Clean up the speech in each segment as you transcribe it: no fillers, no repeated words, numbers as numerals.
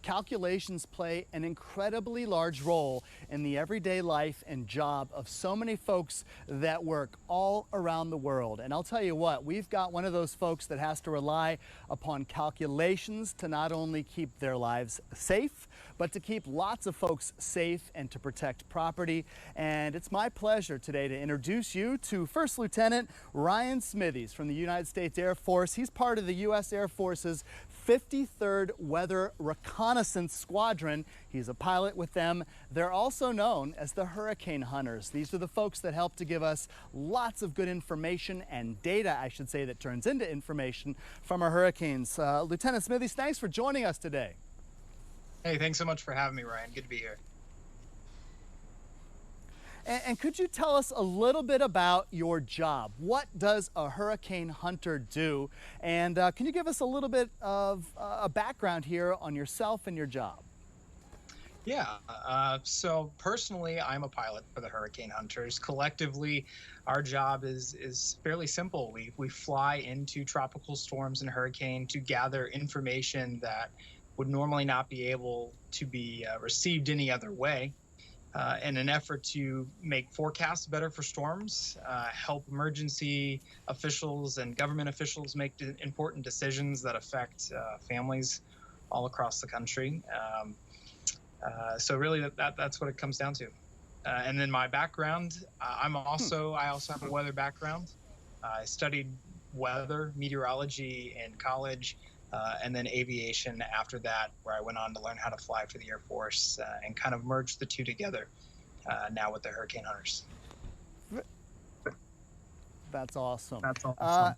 calculations play an incredibly large role in the everyday life and job of so many folks that work all around the world. And I'll tell you what, we've got one of those folks that has to rely upon calculations to not only keep their lives safe, but to keep lots of folks safe and to protect property. And it's my pleasure today to introduce you to First Lieutenant Ryan Smithies from the United States Air Force. He's part of the U.S. Air Force's 53rd Weather Reconnaissance Squadron. He's a pilot with them. They're also known as the Hurricane Hunters. These are the folks that help to give us lots of good information and data, I should say, that turns into information from our hurricanes. Lieutenant Smithies, thanks for joining us today. Hey, thanks so much for having me, Ryan. Good to be here. And could you tell us a little bit about your job? What does a hurricane hunter do? And can you give us a little bit of a background here on yourself and your job? Yeah, so personally, I'm a pilot for the Hurricane Hunters. Collectively, our job is fairly simple. We fly into tropical storms and hurricane to gather information that would normally not be able to be received any other way. In an effort to make forecasts better for storms, help emergency officials and government officials make important decisions that affect families all across the country. So really, that's what it comes down to. And then my background, I also have a weather background. I studied weather, meteorology in college. And then aviation after that, where I went on to learn how to fly for the Air Force and kind of merged the two together now with the Hurricane Hunters. That's awesome. That's awesome.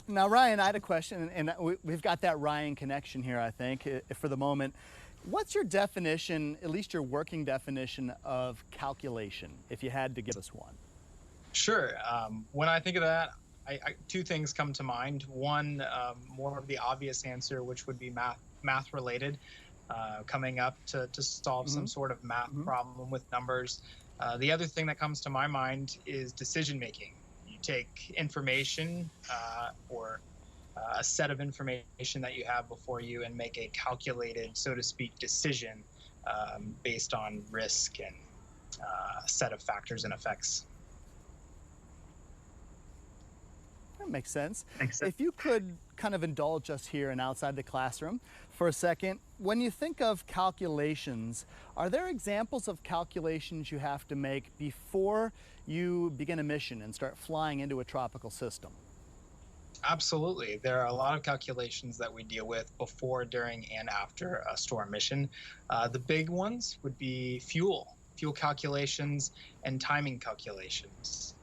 Now, Ryan, I had a question, and we've got that Ryan connection here, I think, for the moment. What's your definition, at least your working definition, of calculation, if you had to give us one? Sure. When I think of that, two things come to mind. One, more of the obvious answer, which would be math related, coming up to solve some sort of math problem with numbers. The other thing that comes to my mind is decision making. You take information or a set of information that you have before you and make a calculated, so to speak, decision based on risk and a set of factors and effects. That makes sense. If you could kind of indulge us here and outside the classroom for a second, when you think of calculations, are there examples of calculations you have to make before you begin a mission and start flying into a tropical system? Absolutely. There are a lot of calculations that we deal with before, during, and after a storm mission. The big ones would be fuel calculations and timing calculations.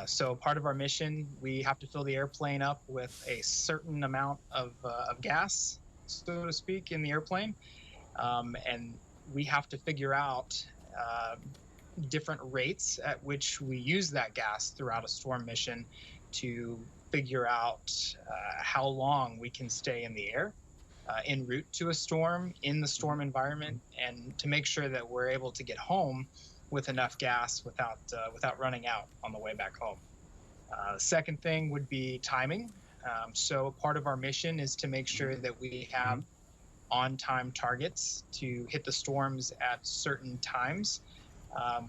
So part of our mission, we have to fill the airplane up with a certain amount of gas, so to speak, in the airplane. And we have to figure out different rates at which we use that gas throughout a storm mission to figure out how long we can stay in the air en route to a storm, in the storm environment, and to make sure that we're able to get home with enough gas without running out on the way back home. The second thing would be timing. So part of our mission is to make sure that we have on-time targets to hit the storms at certain times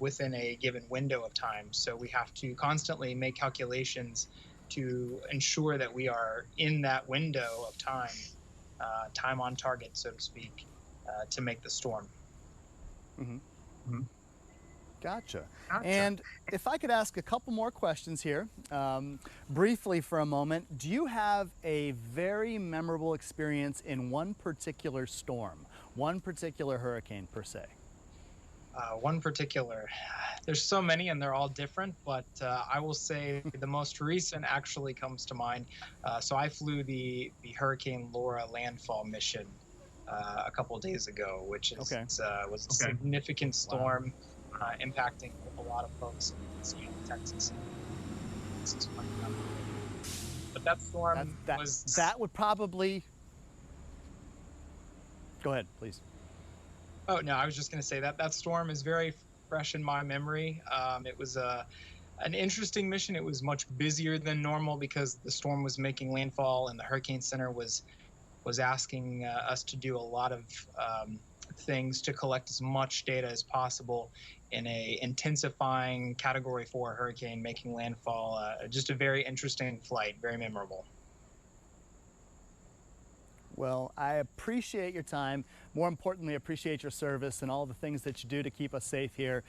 within a given window of time. So we have to constantly make calculations to ensure that we are in that window of time, time on target, so to speak, to make the storm. Gotcha. And if I could ask a couple more questions here, briefly for a moment, do you have a very memorable experience in one particular storm, one particular hurricane per se? One particular, there's so many and they're all different, but I will say the most recent actually comes to mind. So I flew the Hurricane Laura landfall mission a couple of days ago, which is, was a significant storm. Impacting a lot of folks in Texas. But that storm that would probably... Go ahead, please. Oh, no, I was just going to say that storm is very fresh in my memory. It was an interesting mission. It was much busier than normal because the storm was making landfall and the Hurricane Center was asking us to do a lot of things to collect as much data as possible in a intensifying Category 4 hurricane making landfall. Just a very interesting flight, very memorable. Well, I appreciate your time. More importantly, appreciate your service and all the things that you do to keep us safe here.